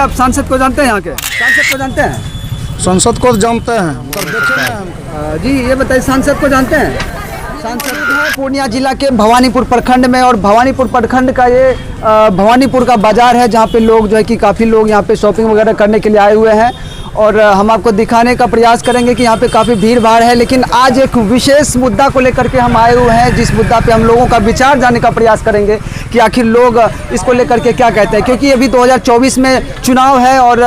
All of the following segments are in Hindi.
अच्छा, आप सांसद को जानते हैं? यहाँ के सांसद को जानते हैं? संसद को जानते हैं जी ये बताइए, सांसद को जानते हैं? सांसद है पूर्णिया जिला के भवानीपुर प्रखंड में, और भवानीपुर प्रखंड का ये भवानीपुर का बाजार है जहाँ पे लोग जो है कि काफ़ी लोग यहाँ पे शॉपिंग वगैरह करने के लिए आए हुए हैं। और हम आपको दिखाने का प्रयास करेंगे कि यहाँ पे काफ़ी भीड़ भाड़ है। लेकिन आज एक विशेष मुद्दा को लेकर के हम आए हुए हैं, जिस मुद्दा पे हम लोगों का विचार जानने का प्रयास करेंगे कि आखिर लोग इसको लेकर के क्या कहते हैं। क्योंकि अभी 2024 में चुनाव है और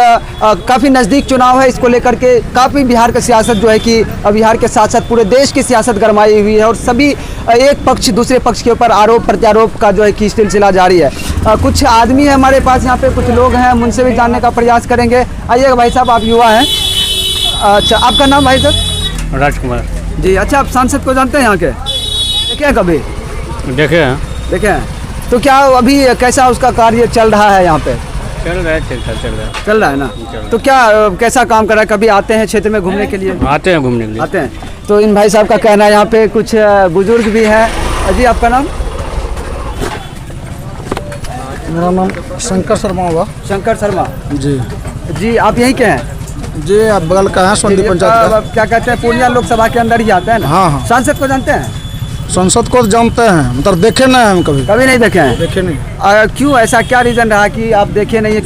काफ़ी नज़दीक चुनाव है। इसको लेकर के काफ़ी बिहार का सियासत जो है कि बिहार के साथ साथ पूरे देश की सियासत गरमाई हुई है, और सभी एक पक्ष दूसरे पक्ष के ऊपर आरोप प्रत्यारोप का जो है कि सिलसिला जारी है। कुछ आदमी है हमारे पास यहाँ पे, कुछ लोग हैं, हम उनसे भी जानने का प्रयास करेंगे। आइएगा भाई साहब, आप युवा हैं। अच्छा, आपका नाम भाई साहब? राजकुमार जी। अच्छा, आप सांसद को जानते हैं यहाँ के? देखे हैं कभी? देखे हैं। देखे हैं। तो क्या अभी कैसा उसका कार्य चल रहा है यहाँ पे? चल रहा है ना? तो क्या कैसा काम कर रहा है? कभी आते हैं क्षेत्र में घूमने के लिए? आते हैं घूमने के लिए। आते हैं। तो इन भाई साहब का कहना है, यहाँ पे कुछ बुजुर्ग भी हैं। जी आपका नाम? मेरा नाम शंकर शर्मा हुआ। शंकर शर्मा जी। जी, आप यहीं के हैं? जी, आप बगल का है, सोंडी पंचायत का। क्या कहते हैं, पूर्णिया लोकसभा के अंदर ही आते हैं ना? हाँ हाँ। सांसद को जानते हैं? संसद को जानते हैं, मतलब देखे ना हम कभी नहीं देखे हैं? देखे नहीं। क्यों, ऐसा क्या रीजन रहा कि आप देखे नहीं है?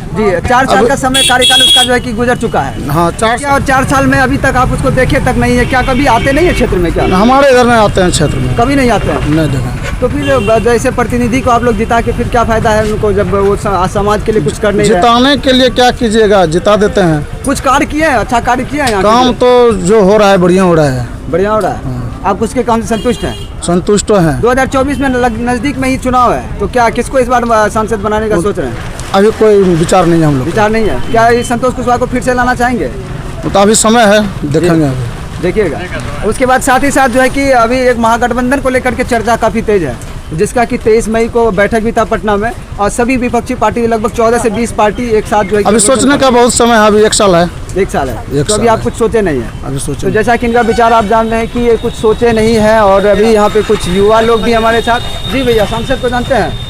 जी, 4 साल का समय कार्यकाल उसका जो है कि गुजर चुका है। हाँ, 4 साल में अभी तक आप उसको देखे तक नहीं है क्या? कभी आते नहीं है क्षेत्र में क्या? हमारे इधर नहीं आते हैं क्षेत्र में, कभी नहीं आते हैं? नहीं देखा। तो फिर जैसे प्रतिनिधि को आप लोग जिता के फिर क्या फायदा है उनको, जब वो समाज के लिए कुछ कर नहीं रहे? जिताने के लिए क्या कीजिएगा, जिता देते हैं। कुछ कार्य किए हैं, अच्छा कार्य किए हैं? काम तो जो हो रहा है बढ़िया हो रहा है। बढ़िया हो रहा है। आप उसके काम से संतुष्ट हैं? संतुष्ट हैं। 2024 में नजदीक में ही चुनाव है, तो क्या किसको इस बार सांसद बनाने का सोच रहे हैं? अभी कोई विचार नहीं है हम लोग। विचार नहीं है? क्या ये संतोष कुशवाहा को फिर से लाना चाहेंगे? तो अभी समय है, देखेंगे अभी। देखिएगा। उसके बाद साथ ही साथ जो है कि अभी एक महागठबंधन को लेकर के चर्चा काफ़ी तेज है, जिसका कि 23 मई को बैठक भी था पटना में, और सभी विपक्षी पार्टी लगभग 14 से 20 पार्टी एक साथ जो है अभी सोचने का बहुत समय है, अभी 1 साल है। 1 साल है। तो अभी आप कुछ सोचे नहीं है? अभी सोचे। तो जैसा कि इनका विचार आप जान रहे हैं कि ये कुछ सोचे नहीं है, और अभी यहाँ पे कुछ युवा लोग भी हमारे साथ। जी भैया, सांसद को जानते हैं?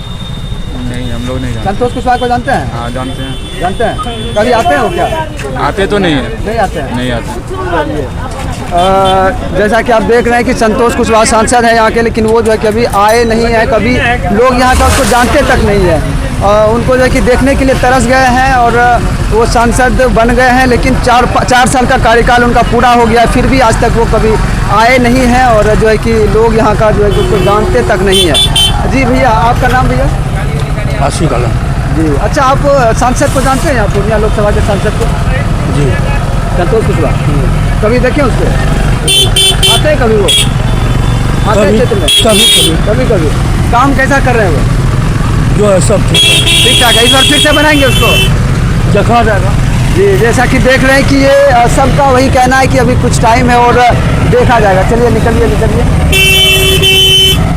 नहीं, हम लोग नहीं जानते। संतोष कुशवाहा को जानते हैं? हाँ, जानते हैं। जानते हैं? कभी आते हैं वो क्या? आते तो नहीं है। नहीं आते हैं? नहीं आते। जैसा कि आप देख रहे हैं कि संतोष कुशवाहा सांसद है यहाँ के, लेकिन वो जो है कि अभी आए नहीं है, कभी लोग यहाँ का उसको जानते तक नहीं है। उनको जो है कि देखने के लिए तरस गए हैं, और वो सांसद बन गए हैं, लेकिन 4 साल का कार्यकाल उनका पूरा हो गया, फिर भी आज तक वो कभी आए नहीं हैं, और जो है कि लोग यहाँ का जो है कि उसको जानते तक नहीं है। जी भैया, आपका नाम भैया? आशिक आलम। जी। अच्छा, आप सांसद को जानते हैं यहाँ पूर्णिया लोकसभा के सांसद को? जी। संतोष कुशवाहा कभी देखे उसको? आते हैं कभी वो? आते हैं क्षेत्र में? कभी काम कैसा कर रहे हैं वो? जो है सब ठीक ठाक है। इस बार फिर से बनाएंगे उसको? देखा जाएगा। जी, जैसा कि देख रहे हैं कि ये सबका वही कहना है कि अभी कुछ टाइम है और देखा जाएगा। चलिए निकलिए,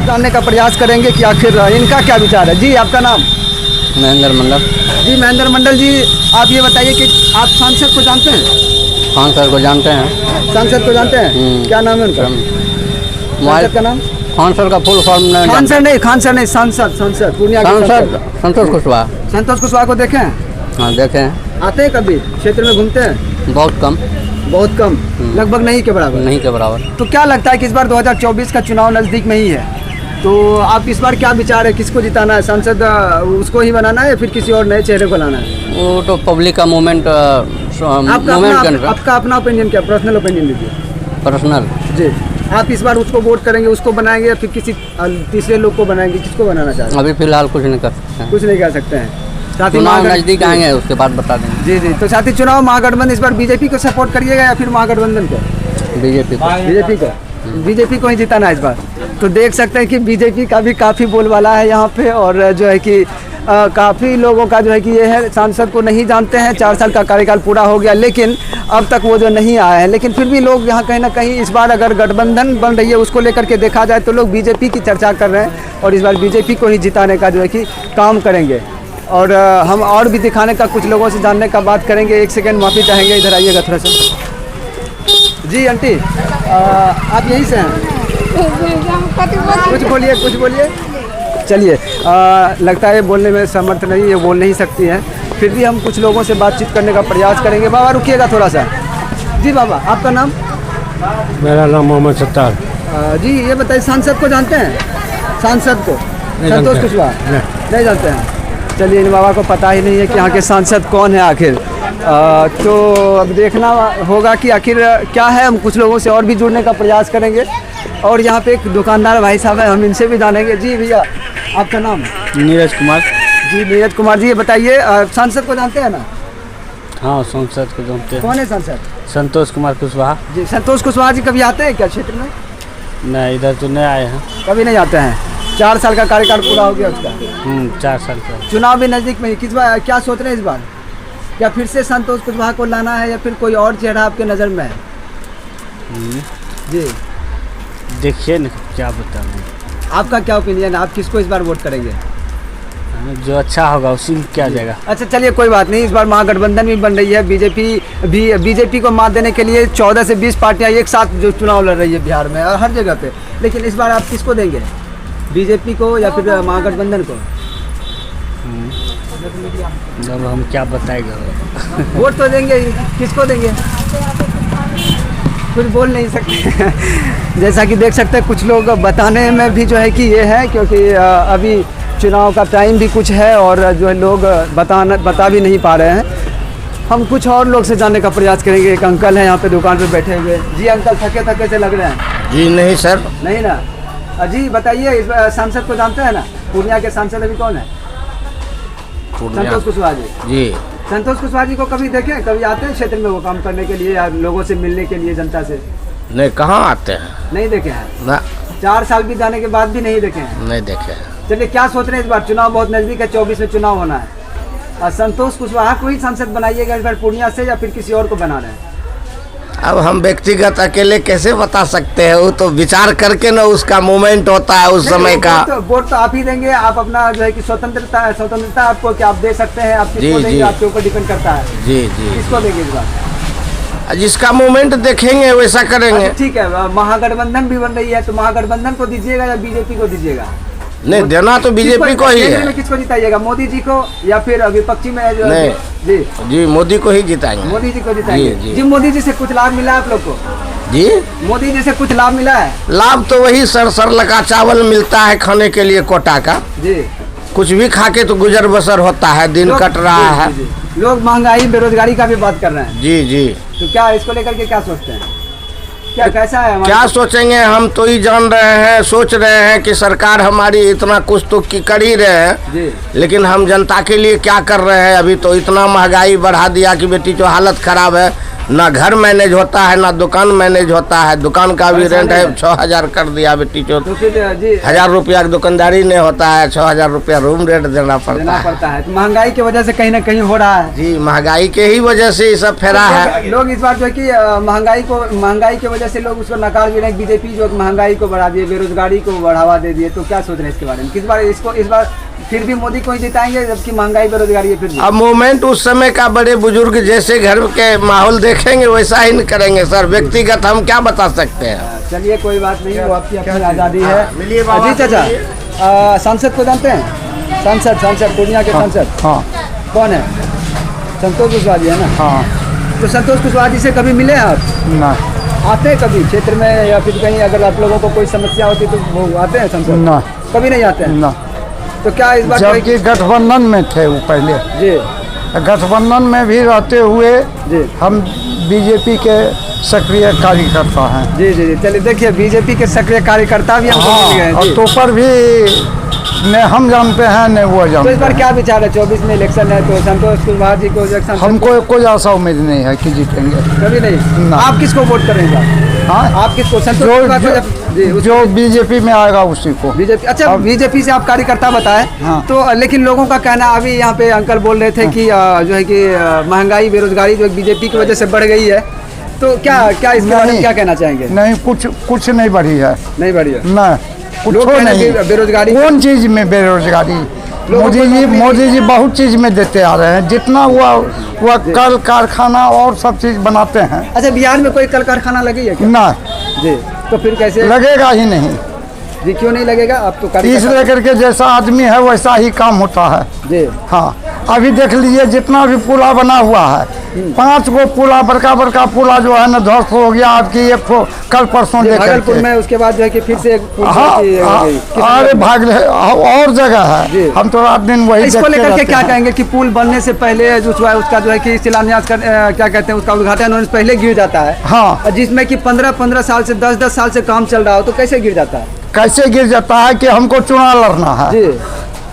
जानने का प्रयास करेंगे कि आखिर इनका क्या विचार है। जी, आपका नाम? महेंद्र मंडल। जी महेंद्र मंडल जी, आप ये बताइए कि आप सांसद को जानते हैं? खान सर को जानते हैं। सांसद को जानते हैं? क्या नाम है उनका? सांसद का नाम? खान सर का फुल फॉर्म नहीं। खान सर नहीं, सांसद पूर्णिया के सांसद संतोष कुशवाहा। संतोष कुशवाहा को देखे हैं? हाँ, देखे हैं। आते हैं कभी क्षेत्र में, घूमते हैं? बहुत कम। लगभग नहीं के बराबर। तो क्या लगता है कि इस बार 2024 का चुनाव नज़दीक में ही है, तो आप इस बार क्या विचार है, किसको जिताना है? सांसद उसको ही बनाना है या फिर किसी और नए चेहरे को लाना है? वो तो पब्लिक का मूवमेंट आपका अपना ओपिनियन क्या, पर्सनल ओपिनियन दीजिए। पर्सनल। जी, आप इस बार उसको वोट करेंगे, उसको बनाएंगे या फिर किसी तीसरे लोग को बनाएंगे? किसको बनाना चाहते हैं? अभी फिलहाल कुछ नहीं कर सकते हैं। कुछ नहीं कर सकते हैं। साथ ही नज़दीक आएंगे उसके बाद बता देंगे। जी। तो साथ ही चुनाव महागठबंधन, इस बार बीजेपी को सपोर्ट करिएगा या फिर महागठबंधन को? बीजेपी को ही जिताना है इस बार। तो देख सकते हैं कि बीजेपी का भी काफ़ी बोलबाला है यहाँ पे, और जो है कि काफ़ी लोगों का जो है कि ये है, सांसद को नहीं जानते हैं। 4 साल का कार्यकाल पूरा हो गया, लेकिन अब तक वो जो नहीं आए हैं, लेकिन फिर भी लोग यहाँ कहीं ना कहीं इस बार अगर गठबंधन बन रही है उसको लेकर के देखा जाए तो लोग बीजेपी की चर्चा कर रहे हैं, और इस बार बीजेपी को ही जिताने का जो है कि काम करेंगे। और हम और भी दिखाने का, कुछ लोगों से जानने का बात करेंगे। 1 सेकेंड माफ़ी चाहेंगे, इधर आइएगा थोड़ा सा। जी आंटी, आप यहीं से हैं? कुछ बोलिए। चलिए, लगता है ये बोलने में समर्थ नहीं, ये बोल नहीं सकती हैं, फिर भी हम कुछ लोगों से बातचीत करने का प्रयास करेंगे। बाबा रुकिएगा थोड़ा सा। जी बाबा, आपका नाम? मेरा नाम मोहम्मद सत्तार। जी ये बताइए, सांसद को जानते हैं? सांसद को संतोष कुशवाहा नहीं जानते हैं? चलिए, इन बाबा को पता ही नहीं है कि यहाँ के सांसद कौन है आखिर। तो अब देखना होगा कि आखिर क्या है। हम कुछ लोगों से और भी जुड़ने का प्रयास करेंगे। और यहाँ पे एक दुकानदार भाई साहब है, हम इनसे भी जानेंगे। जी भैया, आपका नाम? नीरज कुमार। जी नीरज कुमार जी, ये बताइए सांसद को जानते हैं ना? हाँ, सांसद को जानते हैं। कौन है सांसद? संतोष कुमार कुशवाहा। जी, संतोष कुशवाहा जी कभी आते हैं क्या क्षेत्र में? नहीं, इधर तो नहीं आए हैं। कभी नहीं आते हैं। 4 साल का कार्यकाल पूरा हो गया उसका। 4 साल का। चुनाव भी नज़दीक में ही, किस बार क्या सोच रहे हैं इस बार? क्या फिर से संतोष कुशवाहा को लाना है या फिर कोई और चेहरा आपके नज़र में है? जी देखिए न, क्या बताऊँ। आपका क्या ओपिनियन है? आप किसको इस बार वोट करेंगे? जो अच्छा होगा उसी में क्या जाएगा। अच्छा चलिए, कोई बात नहीं। इस बार महागठबंधन भी बन रही है। बीजेपी को मात देने के लिए 14 से 20 पार्टियां एक साथ जो चुनाव लड़ रही है बिहार में और हर जगह पे। लेकिन इस बार आप किसको देंगे? बीजेपी को या फिर महागठबंधन को? जब हम क्या बताएगा। वोट तो देंगे ही, किसको देंगे? कुछ बोल नहीं सकते। जैसा कि देख सकते हैं, कुछ लोग बताने में भी जो है कि ये है, क्योंकि अभी चुनाव का टाइम भी कुछ है और जो है लोग बता भी नहीं पा रहे हैं। हम कुछ और लोग से जानने का प्रयास करेंगे। एक अंकल हैं यहाँ पे दुकान पे बैठे हुए। जी अंकल, थके से लग रहे हैं? जी नहीं सर। नहीं ना? जी बताइए, इस सांसद को जानते हैं ना? पूर्णिया के सांसद अभी कौन है? संतोष कुशवाहा जी। जी, संतोष कुशवाहा जी को कभी देखे? कभी आते हैं क्षेत्र में वो काम करने के लिए या लोगों से मिलने के लिए, जनता से? नहीं, कहाँ आते हैं। नहीं देखे हैं ना। 4 साल भी जाने के बाद भी नहीं देखे हैं? नहीं देखे। चलिए, क्या सोच रहे हैं इस बार? चुनाव बहुत नज़दीक है, 24 में चुनाव होना है। संतोष कुशवाहा को ही सांसद बनाइएगा इस बार पूर्णिया से या फिर किसी और को बना रहे हैं? अब हम व्यक्तिगत अकेले कैसे बता सकते हैं? वो तो विचार करके ना उसका मोमेंट होता है उस समय का। वोट तो आप ही देंगे। आप अपना जो है कि स्वतंत्रता आपको क्या आप दे सकते हैं? आप किसको देंगे आपके ऊपर डिपेंड करता है। जी जी। किसको देंगे इस बार? जिसका मोमेंट देखेंगे वैसा करेंगे। ठीक है, महागठबंधन भी बन रही है, तो महागठबंधन को दीजिएगा या बीजेपी को दीजिएगा? नहीं, देना तो बीजेपी को ही है। किसको जिताइएगा? मोदी जी को या फिर विपक्षी में जो? नहीं जी जी, मोदी को ही जिताएंगे। मोदी जी को जिताएंगे। जी। जी, मोदी जी से कुछ लाभ मिला आप लोग को? जी, मोदी जी से कुछ लाभ मिला है? लाभ तो वही सर लगा चावल मिलता है खाने के लिए, कोटा का। जी, कुछ भी खा के तो गुजर बसर होता है, दिन कट रहा है। लोग महंगाई बेरोजगारी का भी बात कर रहे हैं। जी जी। तो क्या इसको लेकर के क्या सोचते हैं? क्या कैसा है? क्या सोचेंगे, हम तो ही जान रहे हैं, सोच रहे हैं कि सरकार हमारी इतना कुछ तो कर ही रहे हैं जी। लेकिन हम जनता के लिए क्या कर रहे हैं? अभी तो इतना महंगाई बढ़ा दिया कि बेटी जो हालत खराब है, ना घर मैनेज होता है ना दुकान मैनेज होता है। दुकान का भी रेंट है 6,000 कर दिया बेटी जो। तो फिर जी 1,000 रुपया की दुकानदारी नहीं होता है, 6,000 रुपया रूम रेंट देना पड़ता है। तो महंगाई की वजह से कहीं ना कहीं हो रहा है। जी, महंगाई के ही वजह से ये सब फेरा है। लोग इस बार जो है कि महंगाई की वजह से लोग उसको नकार भी रहे। बीजेपी जो महंगाई को बढ़ा दिए, बेरोजगारी को बढ़ावा दे दिए। तो क्या सोच रहे हैं इसके बारे में? किस बार इस बार फिर भी मोदी को ही जिताएंगे जबकि महंगाई बेरोजगारी है? फिर अब मोमेंट उस समय का, बड़े बुजुर्ग जैसे घर के माहौल देखेंगे वैसा ही नहीं करेंगे सर। व्यक्तिगत हम क्या बता सकते हैं? चलिए, कोई बात नहीं, वो आपकी अपनी आज़ादी है। जी चाचा, सांसद को जानते हैं? सांसद पूर्णिया के सांसद? हाँ। कौन है? संतोष कुशवाहा जी है ना? हाँ। तो संतोष कुशवाहा जी से कभी मिले आप? ना। आते हैं कभी क्षेत्र में या फिर कहीं अगर आप लोगों को कोई समस्या होती तो वो आते हैं संसद? ना, कभी नहीं आते हैं। ना। तो क्या इस बार जबकि गठबंधन में थे वो पहले। जी, गठबंधन में भी रहते हुए जी हम बीजेपी के सक्रिय कार्यकर्ता हैं। जी जी जी। चलिए देखिए, बीजेपी के सक्रिय कार्यकर्ता भी हमको मिल गए हैं। और जी। तो पर भी न हम जानते हैं न वो तो जानते इस बार हैं। क्या विचार है? 24 में इलेक्शन है, तो संतोष कुशवाहा जी को हमको कोई आशा उम्मीद नहीं है कि जीतेंगे। कभी नहीं। ना। आप किसको वोट करेंगे? हाँ, आप किसको? संतोष कुशवाहा को? जो बीजेपी में आएगा उसी को। बीजेपी। अच्छा, बीजेपी से आप कार्यकर्ता बताए। हाँ। तो लेकिन लोगों का कहना, अभी यहाँ पे अंकल बोल रहे थे कि जो है कि महंगाई बेरोजगारी जो बीजेपी की वजह से बढ़ गई है। तो क्या इसके बारे में क्या कहना चाहेंगे? नहीं, कुछ नहीं बढ़ी है। नहीं बढ़ी है? ना, कुछ नहीं। बेरोजगारी कौन चीज में बेरोजगारी? मोदी जी बहुत चीज में देते आ रहे हैं। जितना वह कल कारखाना और सब चीज बनाते हैं। अच्छा, बिहार में कोई कल कारखाना लगी है क्या? ना जी। तो फिर कैसे लगेगा ही नहीं। जी क्यों नहीं लगेगा? आप तो इस लेकर के जैसा आदमी है वैसा ही काम होता है जी। हाँ, अभी देख लीजिए जितना भी पुला बना हुआ है, 5 गो पुला बड़का बड़का पुला जो है ना ध्वस्त हो गया। आपकी एक तो कल परसों देख भागलपुर में, उसके बाद जो है कि फिर से एक पुल हाँ, अरे भाग और जगह जी। है, हम तो रात दिन वही इसको देखते लेकर के रहते क्या हैं। कहेंगे कि पुल बनने से पहले जो है उसका जो है कि शिलान्यास कर क्या कहते हैं उसका उद्घाटन होने से पहले गिर जाता है। हाँ, जिसमें कि 15-15 साल से 10-10 साल से काम चल रहा हो तो कैसे गिर जाता है? कैसे गिर जाता है कि हमको चुनाव लड़ना है, जी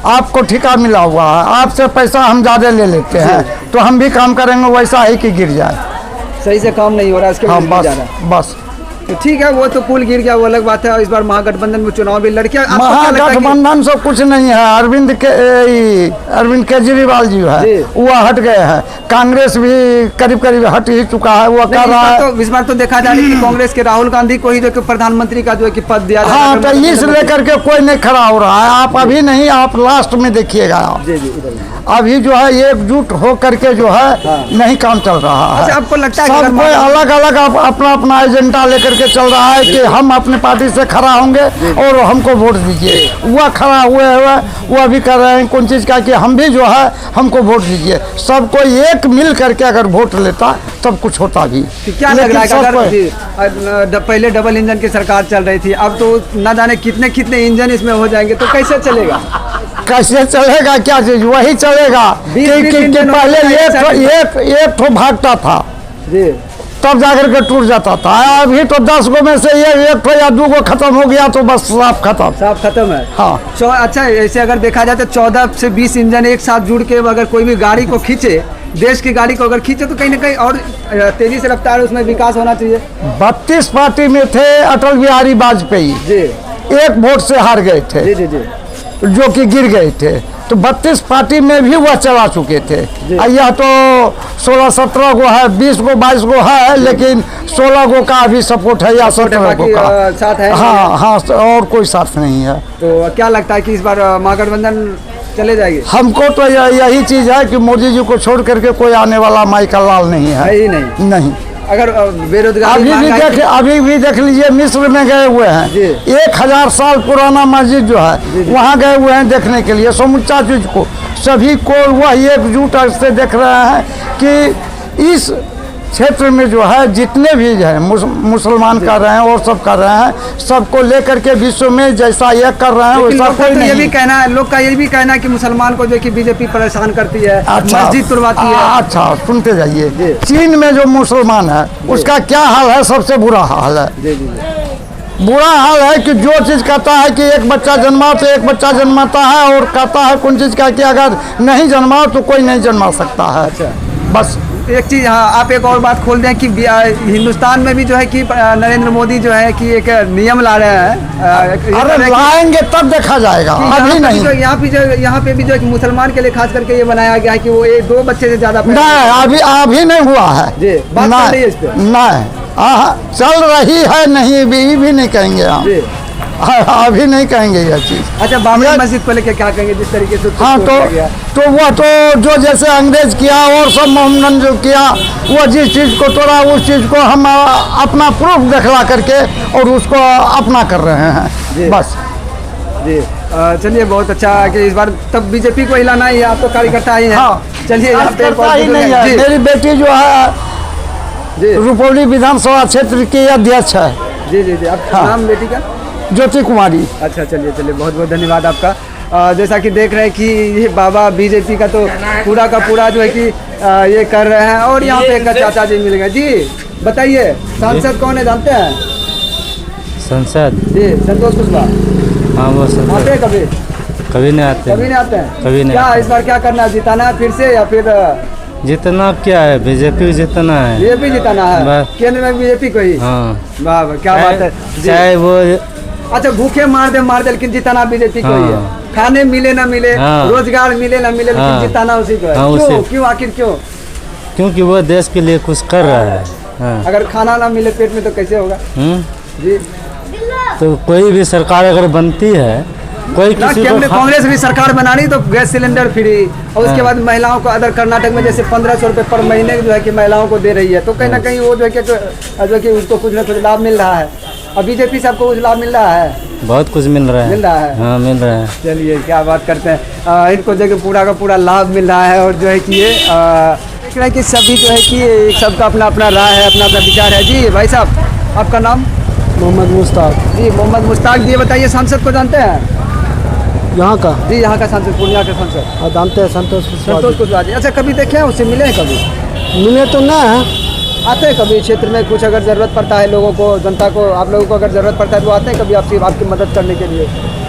आपको ठेका मिला हुआ है, आपसे पैसा हम ज़्यादा ले लेते हैं, तो हम भी काम करेंगे वैसा ही कि गिर जाए। सही से काम नहीं हो रहा है, इसके हाँ वजह से गिर बस जा रहा है। बस तो ठीक है, वो तो पुल गिर गया वो अलग बात है। और इस बार महागठबंधन में चुनाव भी लड़के महागठबंधन से कुछ नहीं है। अरविंद केजरीवाल जी जी। है वो हट गए हैं, कांग्रेस भी करीब करीब हट ही चुका है, वो कर रहा है। इस बार तो देखा जा रहा है कि कांग्रेस के राहुल गांधी को ही जो कि प्रधानमंत्री का जो है कि पद दिया जा हाँ, तो इस लेकर के कोई नहीं खड़ा हो रहा है। आप अभी नहीं, आप लास्ट में देखिएगा आप। जी जी इधर। अभी जो है एकजुट हो करके जो है नहीं काम चल रहा है। अच्छा, आपको लगता है कि सब अगर कोई अलग अलग अपना अपना एजेंडा लेकर के चल रहा है कि हम अपने पार्टी से खड़ा होंगे और हमको वोट दीजिए। वह खड़ा हुए वो अभी कर रहे हैं कौन चीज़ का कि हम भी जो है हमको वोट दीजिए। सब कोई एक मिल करके अगर वोट लेता तब कुछ होता भी। क्या लग रहा है कि अगर पहले डबल इंजन की सरकार चल रही थी, अब तो न जाने कितने कितने इंजन इसमें हो जाएंगे, तो कैसे चलेगा? कैसे चलेगा? क्या चीज वही चलेगा कि पहले एक ठो भागता था जी, तब जाकर के टूट जाता था। अभी तो 10 गो में से एक ठो या 2 गो खत्म हो गया तो बस साफ खत्म है। हाँ। अच्छा, ऐसे अगर देखा जाए तो 14 से 20 इंजन एक साथ जुड़ के अगर कोई भी गाड़ी को खींचे, देश की गाड़ी को अगर खींचे, तो कहीं ना कहीं और तेजी से रफ्तार उसमें विकास होना चाहिए। 32 पार्टी में थे अटल बिहारी वाजपेयी जी, एक वोट से हार गए थे। जी जी जी, जो कि गिर गए थे। तो 32 पार्टी में भी वह चला चुके थे। यह तो 16-17 गो है, 20 गो 22 गो है, लेकिन 16 गो का अभी सपोर्ट है या 17 गो का साथ है। हाँ हाँ, और कोई साथ नहीं है। तो क्या लगता है कि इस बार महागठबंधन चले जाएगी? हमको तो यही चीज़ है कि मोदी जी को छोड़ करके कोई आने वाला माई का लाल नहीं है ही नहीं। अगर बेरोजगारी अभी भी देख लीजिए, मिस्र में गए हुए हैं, 1000 साल पुराना मस्जिद जो है वहाँ गए हुए हैं देखने के लिए। समुच्चा चीज को सभी को वह एकजुट से देख रहे हैं कि इस क्षेत्र में जो है जितने भी हैं मुसलमान कर रहे हैं और सब कर रहे हैं, सबको लेकर के विश्व में जैसा ये कर रहे हैं वैसा कोई नहीं। ये भी कहना है, लोग का ये भी कहना है कि मुसलमान को जो कि बीजेपी परेशान करती है, मस्जिद तुड़वाती है। अच्छा सुनते जाइए, चीन में जो मुसलमान है उसका क्या हाल है? सबसे बुरा हाल है। बुरा हाल है कि जो चीज़ कहता है कि एक बच्चा जन्मा तो एक बच्चा जन्माता है, और कहता है कौन चीज़ का कि अगर नहीं जन्मा तो कोई नहीं जन्मा सकता है। अच्छा, बस एक चीज़, हाँ, आप एक और बात खोल दें कि हिंदुस्तान में भी जो है कि नरेंद्र मोदी जो है कि एक नियम ला रहे हैं। अरे लाएंगे तब देखा जाएगा, अभी नहीं। यहाँ पे भी जो है मुसलमान के लिए खास करके ये बनाया गया है कि वो 2 बच्चे से ज़्यादा नहीं, अभी नहीं हुआ है जी। बात कर रही है इस पे? नहीं, चल रही है, नहीं भी नहीं कहेंगे हम, अभी नहीं कहेंगे यह चीज़। अच्छा, बाबरी मस्जिद को लेकर क्या कहेंगे जिस तरीके से? हाँ, तो वह तो जो जैसे अंग्रेज किया और सब मोहम्मदन जो किया, वो जिस चीज़ को तोड़ा उस चीज़ को हम अपना प्रूफ दिखला करके और उसको अपना कर रहे हैं बस जी। चलिए, बहुत अच्छा कि इस बार तब बीजेपी को हिलाना ही है, आप तो कार्यकर्ता ही हैं। हाँ, चलिए, मेरी बेटी जो है रुपौली विधानसभा क्षेत्र की अध्यक्ष है। जी जी जी, आपका नाम बेटी का? ज्योति कुमारी। अच्छा, चलिए बहुत बहुत धन्यवाद आपका। जैसा कि देख रहे हैं कि ये बाबा बीजेपी का तो पूरा का पूरा जो है कि ये कर रहे हैं। और यहाँ पे एक चाचा जी मिल गए। जी बताइए, सांसद कौन है जानते हैं? संसद जी, संतोष कुशवाहा। हाँ, वो आते हैं कभी नहीं आते हैं? कभी नहीं। क्या इस बार क्या करना है? जिताना है फिर से या फिर जितना? क्या है, बीजेपी जितना है, बीजेपी जिताना है, केंद्र में बीजेपी को ही। हाँ, वाह, क्या बात है। चाहे वो अच्छा, भूखे मार दे लेकिन जिताना बीजेपी को ही है। खाने मिले ना मिले, रोजगार मिले ना मिले, लेकिन जिताना उसी को है। क्यों आखिर क्यों? क्योंकि वो देश के लिए कुछ कर रहा है। अगर खाना ना मिले पेट में तो कैसे होगा? जी, तो कोई भी सरकार अगर बनती है, कोई किसी को कांग्रेस भी सरकार बना रही तो गैस सिलेंडर फ्री, और उसके बाद महिलाओं को अदर कर्नाटक में जैसे 1500 रुपये पर महीने जो है कि महिलाओं को दे रही है, तो कहीं ना कहीं वो जो है कि उसको कुछ ना कुछ लाभ मिल रहा है। अब बीजेपी से आपको कुछ लाभ मिल रहा है? बहुत कुछ मिल रहा है। मिल रहा है? हाँ मिल रहा है। चलिए क्या बात करते हैं, इनको जगह पूरा का पूरा लाभ मिल रहा है और जो है कि ये देख रहे हैं कि सभी जो है कि सबका अपना अपना राय है, अपना अपना विचार है। जी भाई साहब, आपका नाम? मोहम्मद मुश्ताक। जी मोहम्मद मुश्ताक जी, बताइए सांसद को जानते हैं? यहाँ का? जी यहाँ का सांसद, पूर्णिया का सांसद जानते हैं, संतोष कुशवाहा जी। अच्छा, कभी देखे हैं उससे, मिले हैं कभी? मिले तो ना है। आते हैं कभी क्षेत्र में, कुछ अगर ज़रूरत पड़ता है लोगों को, जनता को, आप लोगों को अगर ज़रूरत पड़ता है तो आते हैं कभी आपकी मदद करने के लिए?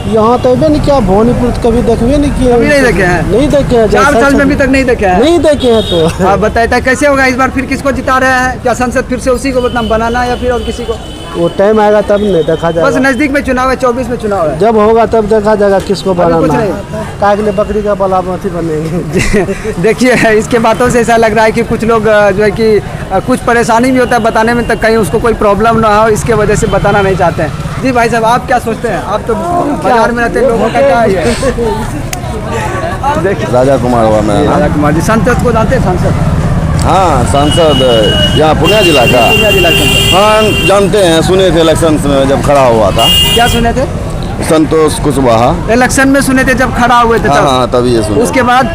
यहाँ तो नहीं किया, भवानीपुर कभी देखबे नहीं किया। कभी नहीं देखे हैं? नहीं देखे हैं। 4 साल में अभी तक नहीं देखे हैं? नहीं देखे हैं। तो आप बताइए कैसे होगा इस बार, फिर किसको जिता रहे हैं? क्या संसद फिर से उसी को मतलब बनाना या फिर और किसी को? वो टाइम आएगा तब नहीं देखा बस जाएगा। नजदीक में चुनाव है, 24 में चुनाव है। जब होगा तब देखा जाएगा किसको कुछ बनाना नहीं। है। काय के लिए बकरी का बलामती बनेंगे। देखिए इसके बातों से ऐसा लग रहा है कि कुछ लोग जो है कि कुछ परेशानी भी होता है बताने में, तक कहीं उसको कोई प्रॉब्लम ना हो, इसके वजह से बताना नहीं चाहते हैं। जी भाई साहब, आप क्या सोचते हैं? आप तो बाजार में रहते हैं, लोगों का क्या है? देखिए राजा कुमार हुआ मैं। राजा कुमार जी, सांसद को जानते हैं? सांसद, हाँ सांसद यहाँ पूर्णिया जिला का। पूर्णिया जिला के अंदर। हाँ जानते हैं, सुने थे इलेक्शन में जब खड़ा हुआ था। क्या सुने थे? संतोष कुशवाहा। इलेक्शन में सुने थे जब खड़ा हुए थे हाँ तब? हाँ तभी ये सुने। उसके बाद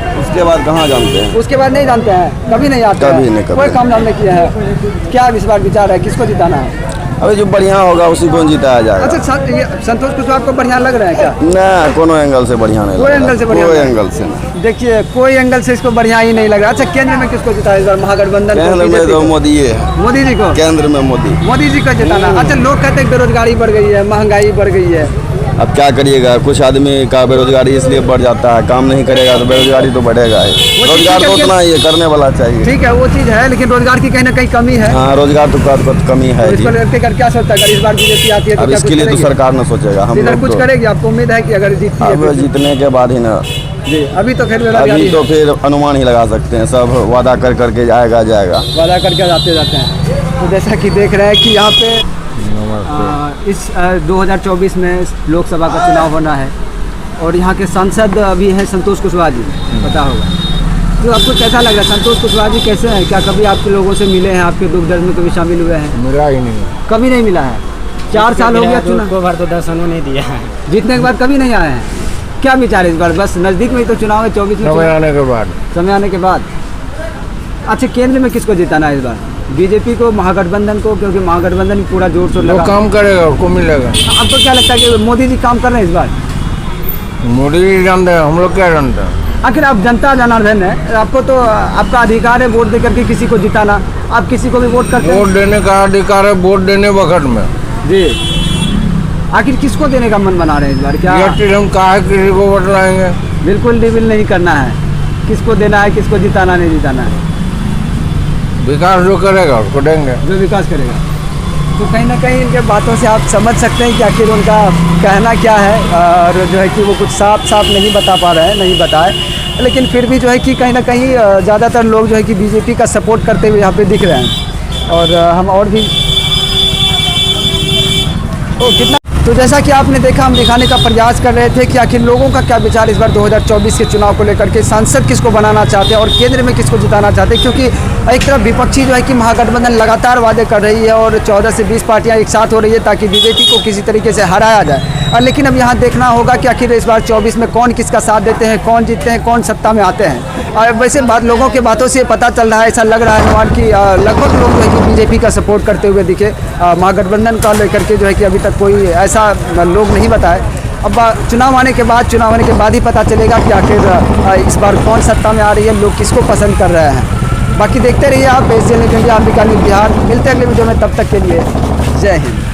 कहाँ जानते हैं? उसके बाद नहीं जानते हैं? कभी नहीं आते कभी हैं? नहीं, कभी कोई नहीं। काम धाम नहीं किया है? क्या इस बार विचार है, किसको जिताना है? अभी जो बढ़िया होगा उसी को जिताया जाएगा। अच्छा, ये संतोष कुशवाहा को बढ़िया लग रहा है क्या? ना कोनो एंगल से बढ़िया नहीं कोई लग रहा। एंगल से बढ़िया कोई नहीं। एंगल से नहीं। देखिए कोई एंगल से इसको बढ़िया ही नहीं लग रहा। अच्छा, केंद्र में किसको जिताया इस बार? महागठबंधन को, केंद्र में बीजेपी तो को? मोदी है। मोदी जी को? केंद्र में मोदी जी को जिताना। अच्छा, लोग कहते हैं बेरोजगारी बढ़ गई है, महंगाई बढ़ गई है। अब क्या करिएगा, कुछ आदमी का बेरोजगारी इसलिए बढ़ जाता है, काम नहीं करेगा तो बेरोजगारी तो बढ़ेगा ही। रोजगार तो उतना ही है, करने वाला चाहिए। ठीक है, वो चीज़ है, लेकिन रोजगार की कहीं ना कहीं कमी है। हाँ रोजगार तो कमी है तो जी। इसको लेकर कर क्या सोचता है? अगर इस बार बीजेपी आती है तो अब क्या इसके कुछ लिए तो करेगी? सरकार न सोचेगा, हम इधर लोग कुछ तो करेगी? आपको उम्मीद है कि अगर जीतती है अब तो? जीतने के बाद ही ना, जी अभी तो खैर अभी तो फिर अनुमान ही लगा सकते हैं, सब वादा कर करके जाएगा वादा करके जाते हैं। तो जैसा कि देख रहे हैं कि यहाँ पे इस 2024 में लोकसभा का चुनाव होना है और यहाँ के सांसद अभी हैं संतोष कुशवाहा जी, पता होगा। तो आपको कैसा लग रहा है? संतोष कुशवाहा जी कैसे हैं? क्या कभी आपके लोगों से मिले हैं? आपके दुख दर्द में कभी शामिल हुए हैं? मिला ही नहीं। कभी नहीं मिला है? 4 साल हो गया चुनाव को बार तो दर्शन नहीं दिया है। जीतने के बाद कभी नहीं आए हैं? क्या विचार है इस बार? बस नज़दीक में ही तो चुनाव है, 24 में समय आने के बाद। समय आने के बाद। अच्छा, केंद्र में किसको जिताना है इस बार? बीजेपी को, महागठबंधन को? क्योंकि महागठबंधन पूरा जोर शोर लगा। काम करेगा उसको मिलेगा। आपको क्या लगता है कि मोदी जी काम कर रहे हैं इस बार? मोदी जी जानते हैं, हम लोग क्या जानते हैं? आखिर आप जनता जनार्दन है, आपको तो आपका अधिकार है वोट दे करके किसी को जिताना। आप किसी को भी वोट करते हैं? वोट देने का अधिकार है, वोट देने वक्त में। जी, आखिर किसको देने का मन बना रहे हैं इस बार? क्या हम कहा किसी को वोट लाएंगे? बिल्कुल डिबिल नहीं करना है, किसको देना है, किसको जिताना नहीं जिताना है। विकास जो करेगा उसको देंगे। जो विकास करेगा। तो कहीं ना कहीं इनके बातों से आप समझ सकते हैं कि आखिर उनका कहना क्या है, और जो है कि वो कुछ साफ साफ नहीं बता पा रहे हैं, नहीं बताए, लेकिन फिर भी जो है कि कहीं ना कहीं ज़्यादातर लोग जो है कि बीजेपी का सपोर्ट करते हुए यहाँ पे दिख रहे हैं। और हम और भी कितना, तो जैसा कि आपने देखा, हम दिखाने का प्रयास कर रहे थे कि आखिर लोगों का क्या विचार इस बार 2024 के चुनाव को लेकर के, सांसद किसको बनाना चाहते हैं और केंद्र में किसको जिताना चाहते हैं। क्योंकि एक तरफ विपक्षी जो है कि महागठबंधन लगातार वादे कर रही है और 14 से 20 पार्टियां एक साथ हो रही है ताकि बीजेपी को किसी तरीके से हराया जाए। लेकिन अब यहाँ देखना होगा कि आखिर इस बार 24 में कौन किसका साथ देते हैं, कौन जीतते हैं, कौन सत्ता में आते हैं। और वैसे लोगों के बातों से पता चल रहा है, ऐसा लग रहा है अनुमान कि लगभग लोग जो है कि बीजेपी का सपोर्ट करते हुए दिखे। महागठबंधन का लेकर के जो है कि अभी तक कोई ऐसा लोग नहीं बताए। अब चुनाव आने के बाद ही पता चलेगा कि आखिर इस बार कौन सत्ता में आ रही है, लोग किसको पसंद कर रहे हैं। बाकी देखते रहिए आप Asian news India, Ambika news Bihar. मिलते हैं अगले वीडियो में, तब तक के लिए जय हिंद।